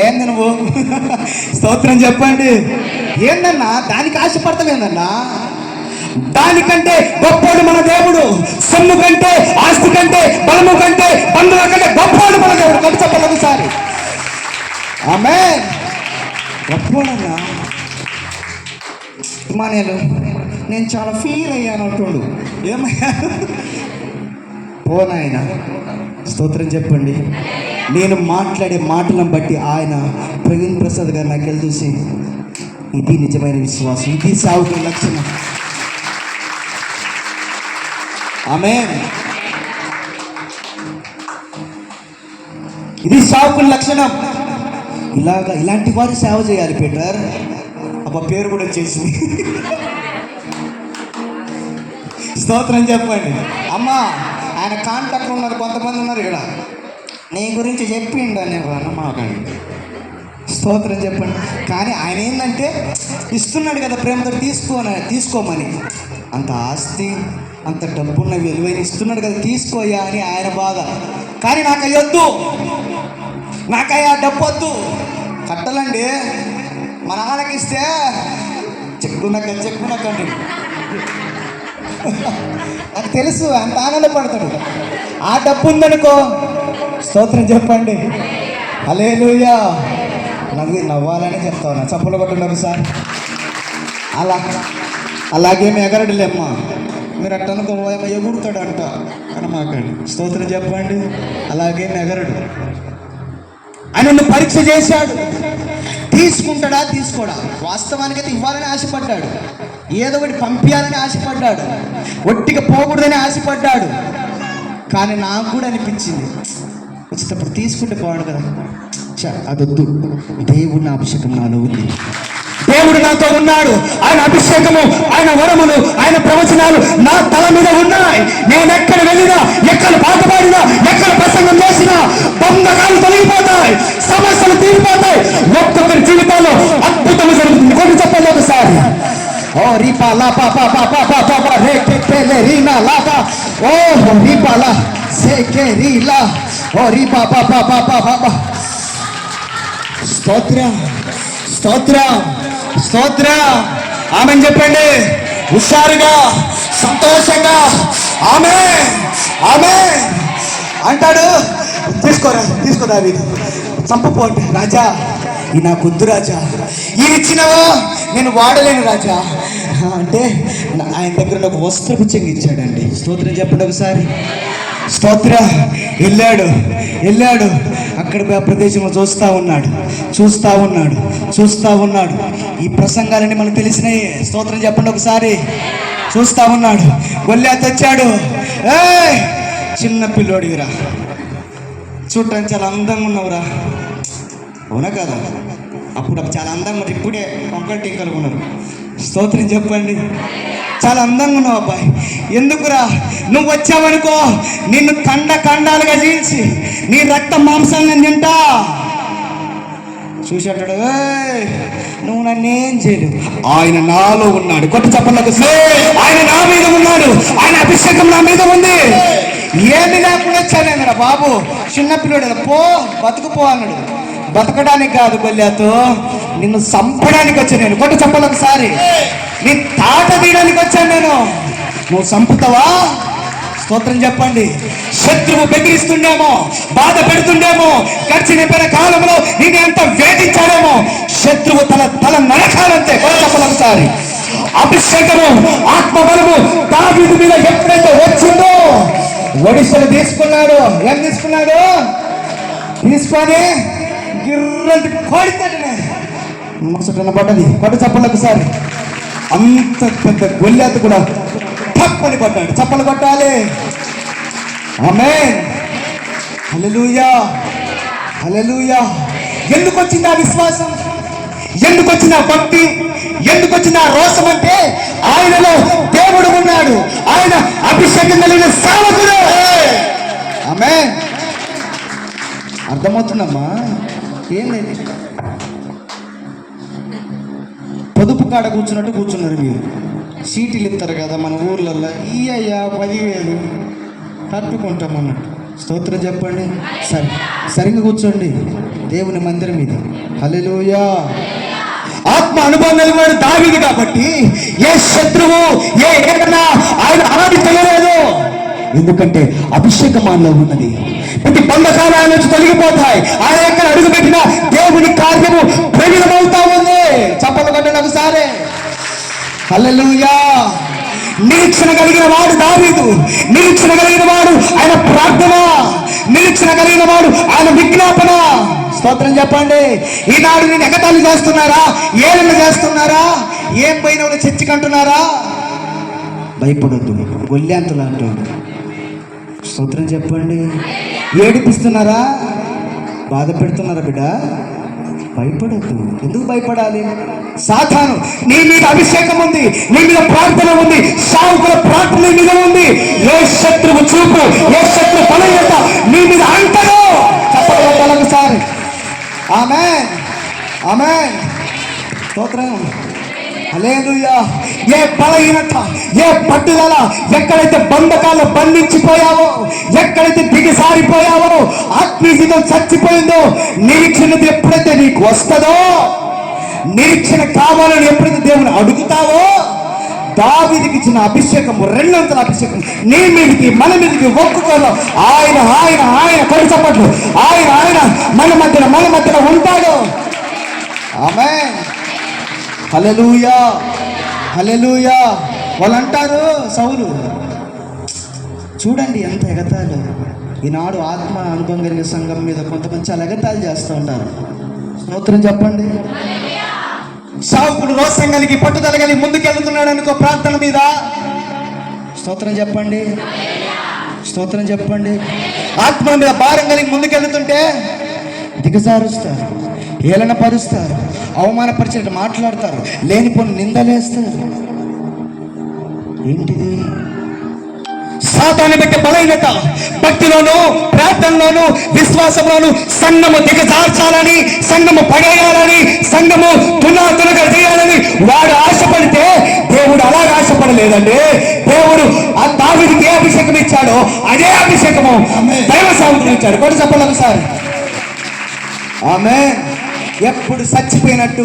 ఏంది నువ్వు స్తోత్రం చెప్పండి. ఏందన్నా దానికి ఆశపడతావేందన్నా? దానికంటే గొప్పోడు మన దేవుడు. సొమ్ము కంటే, ఆస్తి కంటే, బలము కంటే, బంధువుల కంటే గొప్పోడు మన దేవుడు. గొప్ప చెప్పాలి ఒకసారి. ఆమేన్. గొప్పోడన్నా. ఇమానేలు నేను చాలా ఫీల్ అయ్యాను అంటుండు. ఏమయ్యా? పోనాయన స్తోత్రం చెప్పండి. నేను మాట్లాడే మాటలను బట్టి ఆయన ప్రవీణ్ ప్రసాద్ గారు నాకు వెళ్ళి చూసి, ఇది నిజమైన విశ్వాసం, ఇది సాగుతున్న లక్షణం. ఆమేన్. ఇది సాగుకున్న లక్షణం. ఇలాంటి వారు సేవ చేయాలి పీటర్. అబ్బా పేరు కూడా వచ్చేసింది. స్తోత్రం చెప్పండి. అమ్మా ఆయన కాంటాక్ట్ ఉన్నారు, కొంతమంది ఉన్నారు ఇక్కడ. నీ గురించి చెప్పిండు అని మాకండి. స్తోత్రం చెప్పండి. కానీ ఆయన ఏంటంటే ఇస్తున్నాడు కదా ప్రేమతో, తీసుకోమని. అంత ఆస్తి, అంత డబ్బున్న విలువైన ఇస్తున్నాడు కదా, తీసుకోయా అని ఆయన బాధ. కానీ నాకు అయ్యొద్దు, నాకయ్యా డబ్బు వద్దు. కట్టలండి మన నాన్నకి ఇస్తే చెక్కునకండి. నాకు తెలుసు అంత ఆనందపడతాడు. ఆ డబ్బు ఉందనుకో, స్తోత్రం చెప్పండి, హల్లెలూయా. నవ్వాలని చెప్తాను, చప్పులు కొట్టండి ఒకసారి. అలాగేమి ఎగరడులేమ్మా. మీరు అట్టనుకో ఎగురుతాడు అంట అనమాకండి. స్తోత్రం చెప్పండి. అలాగేమి ఎగరడు. ఆయన పరీక్ష చేశాడు. తీసుకుంటాడా తీసుకోడా? వాస్తవానికి అయితే ఇవ్వాలని ఆశపడ్డాడు, ఏదో ఒకటి పంపించాలని ఆశపడ్డాడు, ఒట్టిగా పోకూడదని ఆశపడ్డాడు. కానీ నాకు కూడా అనిపించింది, వచ్చేటప్పుడు తీసుకుంటే బాగుండు కదా. అదొద్దు, దేవుడు నా అభిషేకం నాలో ఉంది, దేవుడు నాతో ఉన్నాడు. ఆయన అభిషేకము, ఆయన వరములు, ఆయన ప్రవచనాలు నా తల మీద ఉన్నాయి. నేను ఎక్కడ వెళ్ళినా, ఎక్కడ పాట పాడినా, ఎక్కడ ప్రసంగం చేసినా బంధకాలు తొలగిపోతాయి, సమస్యలు తీరిపోతాయి. ఒక్కొక్కరి జీవితంలో అద్భుతం జరుగుతుంది. కొన్ని చెప్పండి ఒకసారి. ఓ రీపా లాపా పాపా పాపా పాపా రే కెపెలే రీనా లాపా ఓ రీపా లా సేకే రీలా ఓ రీపా పాపా పాపా పాపా. స్తోత్రం స్తోత్రం స్తోత్రం. ఆమెన్ చెప్పండి హుషారుగా, సంతోషంగా. ఆమేన్ ఆమేన్ అంటాడు. తీసుకో దావీదు, చంపపోండి రాజా, ఈ నా కొద్దు రాజా, ఈ ఇచ్చినవా నేను వాడలేను రాజా అంటే ఆయన దగ్గర ఒక వస్త్రపు చెంగి ఇచ్చాడండి. స్తోత్రం చెప్పండి ఒకసారి. స్తోత్ర. వెళ్ళాడు అక్కడ ఆ ప్రదేశంలో చూస్తూ ఉన్నాడు. ఈ ప్రసంగాలన్నీ మనకు తెలిసినాయి. స్తోత్రం చెప్పండి ఒకసారి. చూస్తూ ఉన్నాడు. గొల్లియాతు వచ్చాడు. చిన్న పిల్లోడివిరా, చూడటానికి చాలా అందంగా ఉన్నావురా. అవునా కదా? అప్పుడు చాలా అందంగా ఉన్నారు, ఇప్పుడే కొంకలు టీకలు ఉన్నారు. స్తోత్రం చెప్పండి. చాలా అందంగా ఉన్నావు అబ్బాయి. ఎందుకురా? నువ్వు వచ్చావనుకో నిన్ను ఖండాలుగా చీల్చి నీ రక్త మాంసాన్ని నేను తింటా. చూశాడు, నువ్వు నన్నేం చేయలేవు, ఆయన నాలో ఉన్నాడు. కొత్త చెప్పలకు ఆయన నా మీద ఉన్నాడు, ఆయన అభిషేకం నా మీద ఉంది. ఏమి లేకుండా వచ్చానేరా బాబు, చిన్నపిల్లడు బతుకుపో అన్నాడు. బతకడానికి కాదు గొల్లియాతు, నిన్ను చంపడానికి వచ్చాను నేను. కొట్టు చెప్పాలి ఒకసారి. నీ తాట తీయడానికి వచ్చాను నేను. నువ్వు చంపుతావా? స్తోత్రం చెప్పండి. శత్రువు బెదిరిస్తుండేమో, బాధ పెడుతుండేమో, గడిచిన కాలంలో నేను ఎంత వేధించాడేమో, శత్రువు తల నరకాలంతే. కొట్టు చెప్పాలి ఒకసారి. అభిషేకము, ఆత్మబలము దావీదు మీద ఎప్పుడైతే వచ్చిందో ఒడిశలు తీసుకున్నాడు. ఏం తీసుకున్నాడు? తీసుకొని గిర్రంటి కోడితేనే ముసటన పడ్డది. కొట్ట చప్పలు ఒకసారి. అంత పెద్ద గొల్లియాతు కూడా తప్పని పడ్డాడు. చప్పలు కొట్టాలి. ఆమేన్ హల్లెలూయా హల్లెలూయా. ఎందుకు వచ్చింది ఆ విశ్వాసం? ఎందుకు వచ్చిన భక్తి? ఎందుకు వచ్చిన రోషం? అంటే ఆయనలో దేవుడు ఉన్నాడు, ఆయన అభిషేకం కలిగిన సేవకుడు. ఆమేన్. అర్థమవుతుందమ్మా? ఏం లేదు, పొదుపు కాడ కూర్చున్నట్టు కూర్చున్నారు మీరు. సీటీలు ఇస్తారు కదా మన ఊర్లలో, అయ్యా 10,000 తట్టుకుంటాం అన్నట్టు. స్తోత్రం చెప్పండి. సరిగ్గా కూర్చోండి. దేవుని మందిరం ఇది. హల్లెలూయా. ఆత్మ అనుభవం కలిగిన దావీదు కాబట్టి ఏ శత్రువు ఏ ఏదైనా ఆయన ఆది తెలియలేదు. ఎందుకంటే అభిషేకం ఆయనలో ఉన్నది. ప్రతి బంధకాలు ఆయన నుంచి తొలగిపోతాయి. ఆయన ఎక్కడ అడుగు పెట్టినా దేవుని కార్యము ప్రవీణమవుతా ఉంది. చప్పలు కొట్టండి ఒకసారి. హల్లెలూయా. నిరీక్షణ కలిగిన వాడు దావీదు. నిరీక్షణ కలిగిన వాడు ఆయన ప్రార్థన. నిరీక్షణ కలిగిన వాడు ఆయన విజ్ఞాపన. స్తోత్రం చెప్పండి. ఈనాడు నేను ఎగతాళి చేస్తున్నారా, ఏళ్ళ చేస్తున్నారా, ఏం పోయిన చర్చికి అంటున్నారా? భయపడొద్దు, గొల్లేంతలు అంటుంది. స్తోత్రం చెప్పండి. ఏడిపిస్తున్నారా, బాధ పెడుతున్నారా బిడ్డ? భయపడద్దు. ఎందుకు భయపడాలి? సాతాను నీ మీద అభిషేకం ఉంది, నీ మీద ప్రార్థన ఉంది, సావుకుల ప్రార్థన నీ మీద ఉంది. ఏ శత్రువు చూపు, ఏ శత్రు బలహీనత నీ మీద అంటదో చెప్పగలుగుతాను ఒకసారి. ఆమేన్, ఆమేన్. స్తోత్రం. హల్లెలూయా. ఏ బలహీనత, ఏ పట్టుదల, ఎక్కడైతే బంధకాలు బంధించిపోయావో, ఎక్కడైతే దిగసారిపోయావో, ఆత్మీయ జీవితం చచ్చిపోయిందో, నిరీక్షణ ఎప్పుడైతే నీకు వస్తుందో, నిరీక్షణ కావాలని ఎప్పుడైతే దేవుని అడుగుతావో, దావీదుకి ఇచ్చిన అభిషేకము రెండంతల అభిషేకం నీ మీదకి మన మీదకి ఒక్కుకోలో ఆయన ఆయన ఆయన కొరచప్పట్లు ఆయన ఆయన మన మధ్యన ఉంటాడు. ఆమేన్. హల్లెలూయా, హల్లెలూయా. వాళ్ళు అంటారు సౌలు, చూడండి ఎంత ఎగతాలు. ఈనాడు ఆత్మ అనుభవం కలిగిన సంఘం మీద కొంతమంది చాలా ఎగతాలు చేస్తూ ఉంటారు. స్తోత్రం చెప్పండి. సావుకుడు రోషం కలిగి పట్టుదల కలిగి ముందుకెళ్తున్నాడు అనుకో ప్రార్థన మీద. స్తోత్రం చెప్పండి, స్తోత్రం చెప్పండి. ఆత్మ మీద భారం కలిగి ముందుకెళ్తుంటే దిగజారుస్తారు, ఏలన పరుస్తారు, అవమానపరిచేట మాట్లాడతారు, లేనిపోని నిందలేస్తారు. ఏంటిది? సాతాను పెట్టే బలహీనత. భక్తిలోను, ప్రార్థనలోను, విశ్వాసంలోను సంఘము దిగజార్చాలని, సంఘము పడేయాలని, సంఘము తునగా చేయాలని వాడు ఆశపడితే దేవుడు అలాగే ఆశపడలేదండి. దేవుడు ఆ దావీదుకి ఏ అభిషేకం ఇచ్చాడో అదే అభిషేకము దైవ సేవకునికి ఇచ్చాడు. కొట్టి చెప్పాలి ఒకసారి. ఆమేన్. ఎప్పుడు చచ్చిపోయినట్టు,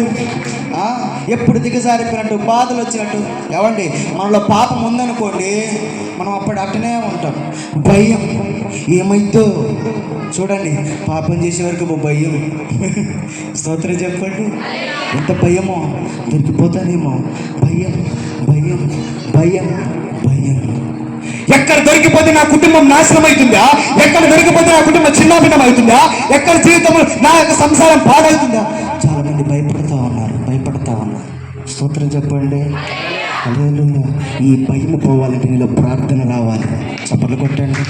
ఎప్పుడు దిగజారిపోయినట్టు, బాధలు వచ్చినట్టు. ఏమండి, మనలో పాపం ఉందనుకోండి, మనం అప్పుడు అట్టనే ఉంటాం. భయం ఏమైద్దో చూడండి. పాపం చేసే వరకు భయం. స్తోత్రం చెప్పండి. ఎంత భయమో, దొరికిపోతానేమో. భయం భయం భయం భయం. ఎక్కడ దొరికిపోతే నా కుటుంబం నాశనం అవుతుందా? ఎక్కడ దొరికిపోతే నా కుటుంబం చిన్నాభిన్నం అవుతుందా? ఎక్కడ జీవితం నా యొక్క సంసారం పాడవుతుందా? చాలా మంది భయపడతా ఉన్నారు. స్తోత్రం చెప్పండి. హల్లెలూయా. ఈ భయం పోవాలంటే నీలో ప్రార్థన రావాలి. చప్పట్లు కొట్టండి.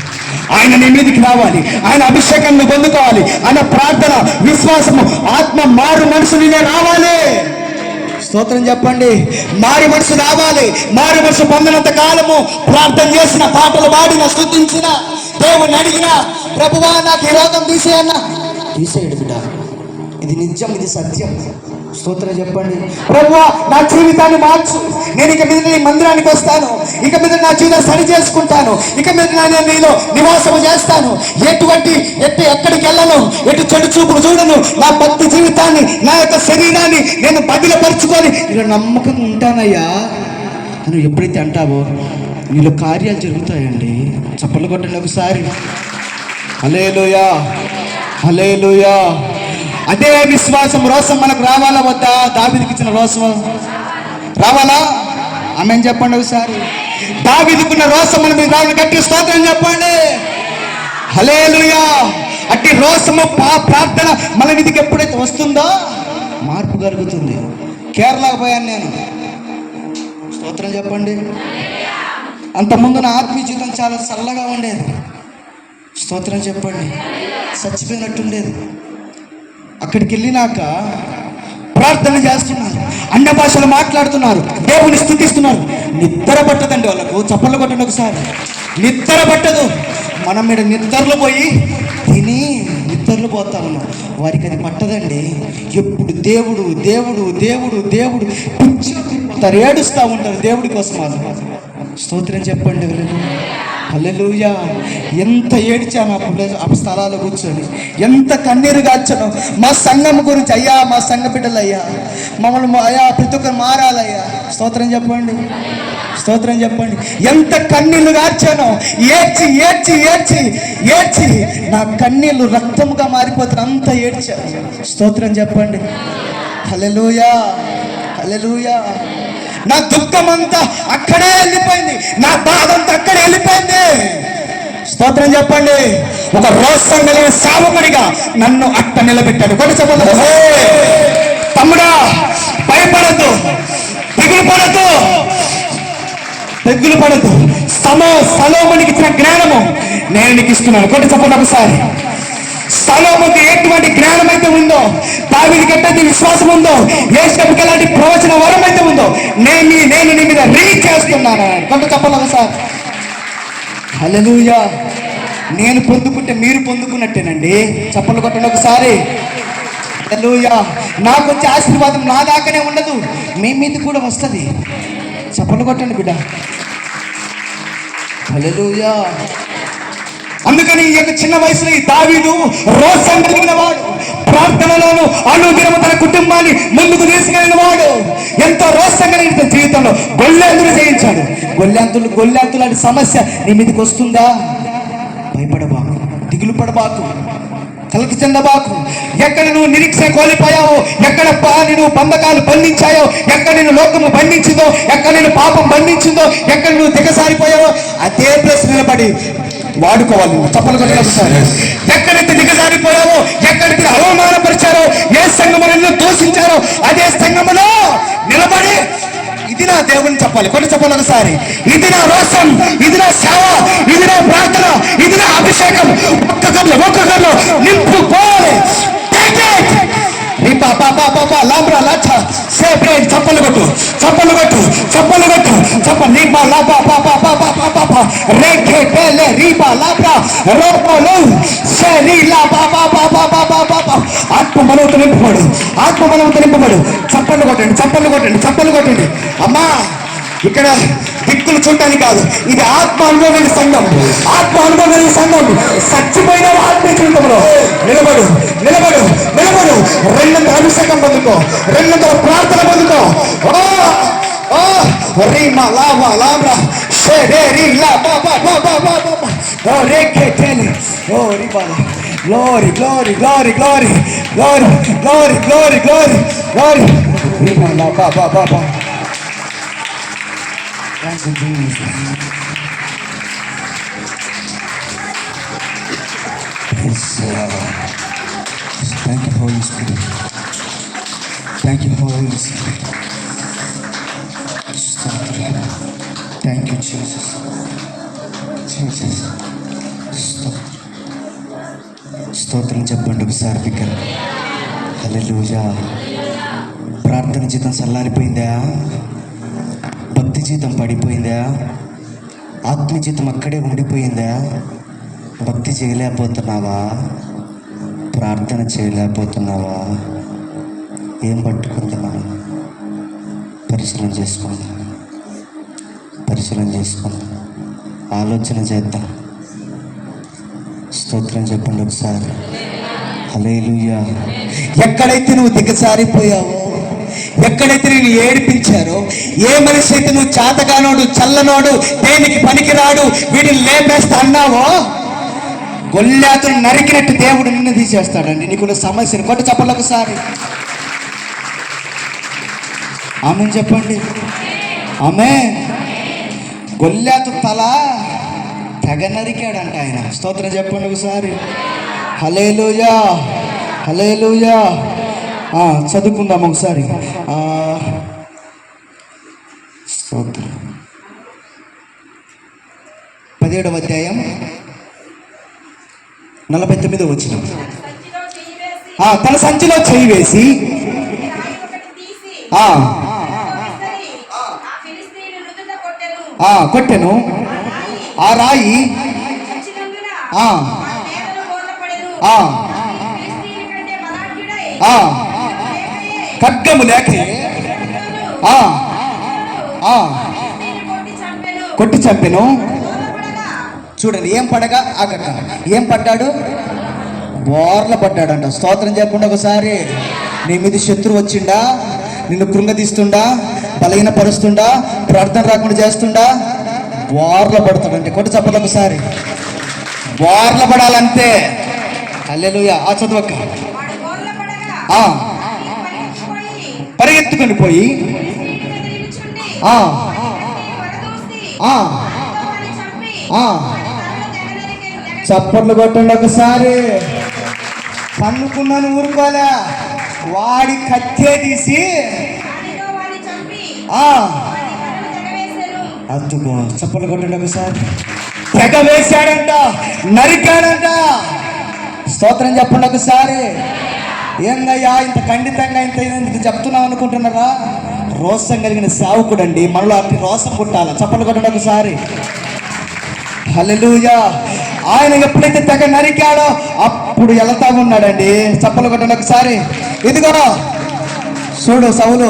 ఆయన నీ మీదకి రావాలి, ఆయన అభిషేకాన్ని పొందుకోవాలి, ఆయన ప్రార్థన, విశ్వాసము, ఆత్మ మారు మనసు నీనే రావాలి. స్తోత్రం చెప్పండి. మారు మనసు రావాలి. మారు మనసు పొందినంత కాలము ప్రార్థన చేసిన, పాటలు పాడిన, స్తుతించిన, దేవుని అడిగిన, ప్రభువా నాకు ఈ రోగం తీసేయన్నా, తీసేయడు బిడ్డ. ఇది నిజం, ఇది సత్యం. స్తోత్రం చెప్పండి. ప్రభువా నా జీవితాన్ని మార్చు, నేను ఇక మీద నీ మందిరానికి వస్తాను, ఇక మీద నా జీవితం సరి చేసుకుంటాను, ఇక మీద నేను నీలో నివాసము చేస్తాను, ఎక్కడికి వెళ్ళను, ఎటు చెడు చూపులు చూడను, నా భక్తి జీవితాన్ని, నా యొక్క శరీరాన్ని నేను బదిలపరుచుకొని ఇలా నమ్మకం ఉంటానయ్యా అని ఎప్పుడైతే అంటావో నీలో కార్యాలు జరుగుతాయండి. చప్పట్లు కొట్టండి ఒకసారి. హల్లెలూయా, హల్లెలూయా. అదే విశ్వాసం, రోషం మనకు రావాలా వద్దా? దావీదుకి ఇచ్చిన రోషం రావాలా? ఆమేన్ చెప్పండి ఒకసారి. దావీదుకున్న రోషం మన మీద రావాలని గట్టి స్తోత్రం చెప్పండి. హల్లెలూయా. అట్టి రోషము, ప్రార్థన మన మీదకి ఎప్పుడైతే వస్తుందో మార్పు కలుగుతుంది. కేరళకు పోయాను నేను. స్తోత్రం చెప్పండి. అంతకుముందు నా ఆత్మీయ జీవితం చాలా చల్లగా ఉండేది. స్తోత్రం చెప్పండి. చచ్చిపోయినట్టుండేది. అక్కడికి వెళ్ళినాక ప్రార్థన చేస్తున్నారు, అన్య భాషలు మాట్లాడుతున్నారు, దేవుని స్తుతిస్తున్నారు. నిద్ర పట్టదండి వాళ్ళకు. చప్పట్లు కొట్టండి ఒకసారి. నిద్ర పట్టదు. మనం మీద నిద్రలు పోయి తిని నిద్రలు పోతా ఉన్నాం. వారికి అది పట్టదండి. ఎప్పుడు దేవుడు దేవుడు దేవుడు దేవుడు పిచ్చి ఏడుస్తూ ఉంటారు దేవుడి కోసం. స్తోత్రం చెప్పండి. హల్లెలూయా. ఎంత ఏడ్చాను ఆ స్థలాల్లో కూర్చొని, ఎంత కన్నీరు గార్చాను మా సంఘం గురించి. అయ్యా, మా సంఘ బిడ్డలయ్యా, మమ్మల్ని అయ్యా ప్రతి ఒక్కరు మారాలయ్యా. స్తోత్రం చెప్పండి, స్తోత్రం చెప్పండి. ఎంత కన్నీళ్లు గార్చానో, ఏడ్చి ఏడ్చి ఏడ్చి ఏడ్చి నా కన్నీళ్లు రక్తముగా మారిపోతాను, అంత ఏడ్చాను. స్తోత్రం చెప్పండి. హల్లెలూయా, హల్లెలూయా. నా దుఃఖం అంతా అక్కడే వెళ్ళిపోయింది, నా బాధ అంతా అక్కడే వెళ్ళిపోయింది. స్తోత్రం చెప్పండి. ఒక రోషం కలిగిన సేవకుడిగా నన్ను అట్ట నిలబెట్టాడు. కొట్టి చెప్పండి. తమ్ముడా, భయపడద్దు, దిగులు పడద్దు, తెగులు పడద్దు. సలోమునికి ఇచ్చిన జ్ఞానము నేను నీకు ఇస్తున్నాను. కొట్టి చెప్పండి ఒకసారి. సలోముకి ఎటువంటి జ్ఞానం అయితే ఉందో, దావీదుకి ఎటువంటి విశ్వాసం ఉందో, యేషుకి ఎలాంటి ప్రవచన వరం అయితే ఉందో, నేను నీ మీద రీచ్ చేస్తున్నాను. కొట్టి చెప్పండి ఒకసారి. హల్లెలూయా. నేను పొందుకుంటే మీరు పొందుకున్నట్టేనండి. చప్పలు కొట్టండి ఒకసారి. హల్లెలూయా. నాకు వచ్చే ఆశీర్వాదం నా దాకానే ఉండదు, మీ మీద కూడా వస్తుంది. చప్పలు కొట్టండి బిడ్డ. హల్లెలూయా. అందుకని ఈ యొక్క చిన్న వయసులో ఈ దావీదు రోషం కలిగిన వాడు, ప్రార్థనలోను అనుదినము తన కుటుంబాన్ని ముందుకు తీసుకెళ్ళిన వాడు, ఎంతో రోషం కలిగిన జీవితంలో గొల్లెంతులు చేయించాడు. గొల్లెంతులు అనే సమస్య నీ మీదకి వస్తుందా? భయపడబాకు, దిగులు పడబాకు, కలత చెందబాకు. ఎక్కడ నువ్వు నిరీక్షణ కోల్పోయావో, ఎక్కడ నువ్వు బంధకాలు బంధించాయో, ఎక్కడ నేను లోకము బంధించిందో, ఎక్కడ నేను పాపం బంధించిందో, ఎక్కడ నువ్వు దిగసారిపోయావో అదే ప్లేస్ నిలబడి వాడుకోవాలి. చప్పలు కొట్టాలి. ఎక్కడైతే దిగజారిపోయావో, ఎక్కడైతే అవమానపరిచారో, ఏ సంఘములను దూషించారో అదే సంఘములో నిలబడి ఇది నా దేవుని చెప్పాలి. కొన్ని చెప్పాలి ఒకసారి. ఇది నా రోషం, ఇది నా సేవ, ఇది నా ప్రార్థన, ఇది నా అభిషేకం. ఒక్కొక్కరిలో నింపుకోవాలి. చప్పలు కొట్టు, చప్పలు కొట్టు, చప్పలు కొట్టు, చప్పలు. ఆత్మబలంతో నింపబడు, ఆత్మబలంతో నింపబడు. చప్పలు కొట్టండి, చప్పలు కొట్టండి, చప్పలు కొట్టండి. అమ్మా, ఇక్కడ దిక్కులు చూడటానికి కాదు, ఇది ఆత్మ అనుభవం సంఘం, ఆత్మ అనుభవం సంఘం. చచ్చిపోయిన ఆత్మీయ జీవితంలో నిలబడు, నిలబడు, నిలబడు. రెండంతల అభిషేకం పొందుకో, రెండంతల ప్రార్థన పొందుకో. Glory, glory, glory, glory, glory, glory, glory, glory, glory. Thank you, Jesus. Yes, thank you, Holy Spirit. Thank you, Holy Spirit. Thank you, Jesus. Jesus. స్తోత్రం చెప్పండి ఒకసారి బిగ్గర. హల్లెలూయా. ప్రార్థన జీతం చల్లారిపోయిందా? భక్తి జీతం పడిపోయిందా? ఆత్మ జీతం అక్కడే ఉండిపోయిందా? భక్తి చేయలేకపోతున్నావా? ప్రార్థన చేయలేకపోతున్నావా? ఏం పట్టుకుంటున్నావు? పరిశీలన చేసుకుందాం, పరిశీలన చేసుకుందాం, ఆలోచన చేద్దాం. స్తోత్రం చెప్పండి ఒకసారి. హల్లెలూయా. ఎక్కడైతే నువ్వు దిగజారిపోయావో, ఎక్కడైతే నేను ఏడిపించారో, ఏ మనిషి అయితే నువ్వు చాతగానోడు, చల్లనోడు, దేనికి పనికిరాడు, వీడిని లేపేస్తా అన్నావో, గొల్లాతుని నరికినట్టు దేవుడు నిన్ను తీసేస్తాడండి. నీకున్న సమస్యను కొట్టి చెప్పండి ఒకసారి. ఆమె చెప్పండి. ఆమె గొల్లాతు తల తెగ నరికాడంట ఆయన. స్తోత్రం చెప్పండి ఒకసారి. హల్లెలూయా, హల్లెలూయా. చదువుకుందాం ఒకసారి. స్తోత్రం. 17వ అధ్యాయం 49వ వచనం. తన సంచిలో చేయి వేసి కొట్టెను. ఆ రాయి ఖడ్గము లేక కొట్టి చంపెను. చూడండి, ఏం పడగా ఆగక ఏం పడ్డాడు? బోర్ల పడ్డాడంట. స్తోత్రం చెప్పండి ఒకసారి. నీ మీద శత్రువు వచ్చిండా, నిన్ను కృంగతీస్తుండా, బలహీన పరుస్తుండా, ప్రార్థన రాకుండా చేస్తుండా, బోర్ల పడతాడంటే. కొట్టు చెప్పండి ఒకసారి. బోర్ల పడాలంతే. హల్లెలూయా. ఆ చదువక్క. పరిగెత్తుకొని పోయి చప్పట్లు కొట్టండి ఒకసారి. పన్నుకున్నాను ఊరుకోలే, వాడి కత్తే తీసి అందుకో. చప్పట్లు కొట్టండి ఒకసారి. తెగ వేశాడంట, నరికాడంట. స్తోత్రం చెప్పండి ఒకసారి. ఏందయ్యా ఇంత ఖండితంగా ఇంత ఇంత చెప్తున్నావు అనుకుంటున్నారా? రోసం కలిగిన సేవకుడండి, మనలో అట్టి రోసం పుట్టాల. చప్పట్లు కొట్టండి ఒకసారి. హల్లెలూయా. ఆయన ఎప్పుడైతే తెగ నరికాడో అప్పుడు వెళ్తా ఉన్నాడండి. చప్పట్లు కొట్టండి ఒకసారి. ఇదిగో చూడు సౌలు.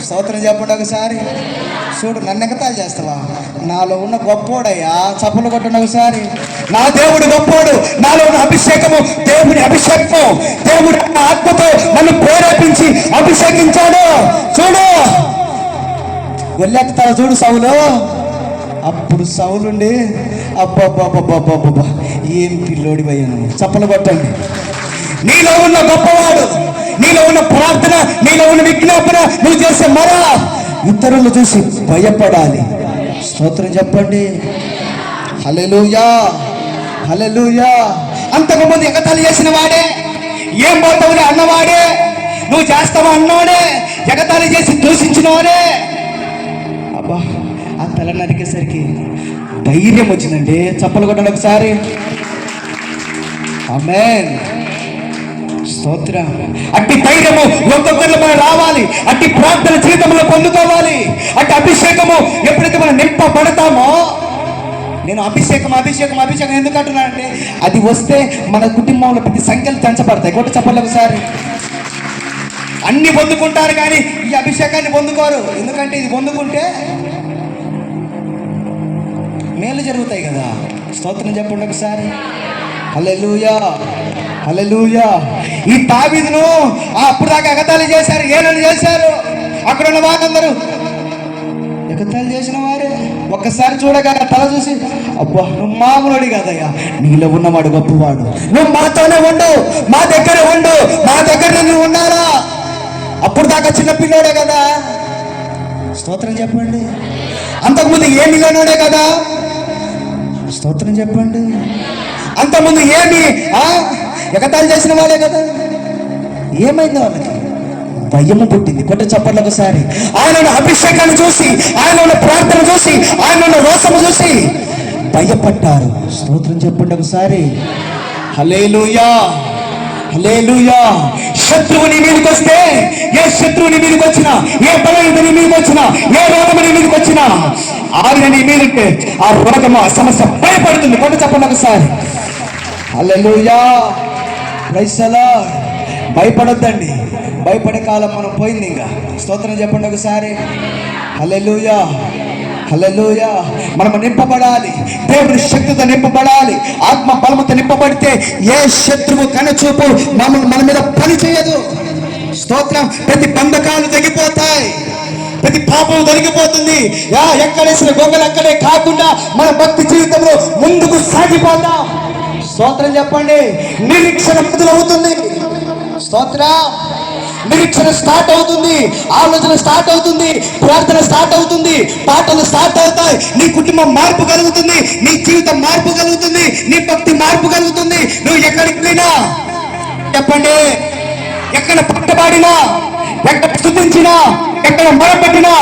స్తోత్రం చెప్పండి ఒకసారి. చూడు, నన్ను ఎగతాళి చేస్తావా? నాలో ఉన్న గొప్పోడయ్యా. చప్పట్లు కొట్టండి ఒకసారి. నా దేవుడు గొప్పోడు. నాలో ఉన్న అభిషేకము దేవుని అభిషేకము. దేవుడు ఆత్మతో నన్ను ప్రేరేపించి అభిషేకించాడు. చూడు, వెళ్ళెత్తాడు చూడు సౌలు. అప్పుడు సౌలుండి అబ్బబ్బబ్బబ్బబ్బబ్బా ఏం పిల్లోడి పోయాను. చప్పలు కొట్టండి. నీలో ఉన్న గొప్పవాడు, నీలో ఉన్న ప్రార్థన, నీలో ఉన్న విజ్ఞాపన, నువ్వు చేసే మర ఇతరులు చూసి భయపడాలి. స్తోత్రం చెప్పండి. హల్లెలూయా, హల్లెలూయా. అంతకుముందు ఎగతాళి చేసిన వాడే, ఏం పోతావులే అన్నవాడే, నువ్వు చేస్తావా అన్నవాడే, ఎగతాళి చేసి దూషించిన వాడే, అబ్బా ఆ తల నరికేసరికి ధైర్యం వచ్చిందండి. చప్పలు కొట్టండి ఒకసారి. ఆమేన్. స్తోత్రం. అట్టి ధైర్యము ఒక్కొక్కరిలో మనం రావాలి. అట్టి ప్రార్థన జీవితంలో పొందుకోవాలి. అట్టి అభిషేకము ఎప్పుడైతే మనం నింపబడతామో, నేను అభిషేకం అభిషేకం అభిషేకం ఎందుకు అంటున్నానంటే, అది వస్తే మన కుటుంబంలో ప్రతి సంఖ్యలు పెంచబడతాయి. కొట్టు చెప్పండి ఒకసారి. అన్ని పొందుకుంటారు కానీ ఈ అభిషేకాన్ని పొందుకోరు. ఎందుకంటే ఇది పొందుకుంటే మేలు జరుగుతాయి కదా. స్తోత్రం చెప్పండి ఒకసారి. హల్లెలూయా, హల్లెలూయా. ఈ దావీదును అప్పుడు దాకా ఎగతాళి చేశారు, ఏనని చేశారు. అక్కడ ఉన్న వాళ్ళందరూ ఎగతాళి చేసిన వారే. ఒక్కసారి చూడగా తల చూసి అబ్బా నువ్వు మామూలుడి కదయ్యా, నీలో ఉన్నవాడు గొప్పవాడు, నువ్వు మాతోనే ఉండు, మా దగ్గర ఉండు, మా దగ్గర నువ్వు ఉండాలా. అప్పుడు దాకా చిన్న పిల్లోడే కదా. స్తోత్రం చెప్పండి. అంతకుముందు ఏమిలోనే కదా. స్తోత్రం చెప్పండి. అంతకుముందు ఏమి ఎగతాళి చేసిన వాళ్ళే కదా. ఏమైంది వాళ్ళకి? భయము పుట్టింది. కొట్ట చప్పట్లు ఒకసారి. ఆయన అభిషేకాన్ని చూసి, ఆయన ప్రార్థన చూసి, ఆయన రోసము చూసి భయపడ్డారు. స్తోత్రం చెప్పండి ఒకసారి. హల్లెలూయా, హల్లెలూయా. శత్రువు నీ మీదకి వస్తే, ఏ శత్రువు నీ మీదకి వచ్చినా, ఏ బలహీనత నీ మీదకి వచ్చినా, ఏ రోగము నీ మీదకి వచ్చినా, ఆయన నీ మీదకి ఆ రోగము ఆ సమస్య భయపడుతుంది. కొట్ట చెప్పండి ఒకసారి. హల్లెలూయా, ప్రైజ్ ది లార్డ్. భయపడొద్దండి. భయపడే కాలం మనం పోయింది ఇంకా. స్తోత్రం చెప్పండి ఒకసారి. హల్లెలూయా, హల్లెలూయా. మనం నింపబడాలి, దేవుని శక్తితో నింపబడాలి, ఆత్మ బలముతో నింపబడితే ఏ శత్రువు కనుచూపు మన మీద పని చేయదు. స్తోత్రం. ప్రతి బంధకాలు తెగిపోతాయి, ప్రతి పాపం తొలగిపోతుంది. ఎక్కడేసిన గొంగలు అక్కడే కాకుండా మన భక్తి జీవితంలో ముందుకు సాగిపోతాం. స్తోత్రం చెప్పండి. నిరీక్షణ మొదలవుతుంది. స్తోత్రం. నిరీక్షణ స్టార్ట్ అవుతుంది, ఆలోచన స్టార్ట్ అవుతుంది, ప్రార్థన స్టార్ట్ అవుతుంది, పాటలు స్టార్ట్ అవుతాయి. నీ కుటుంబం మార్పు కలుగుతుంది, నీ జీవితం మార్పు కలుగుతుంది, నీ భక్తి మార్పు కలుగుతుంది. నువ్వు ఎక్కడికి వెళ్ళినా చెప్పండి, ఎక్కడ పట్టబడినా, ఎక్కడ స్తుతించినా, ఎక్కడ మొరపెట్టినా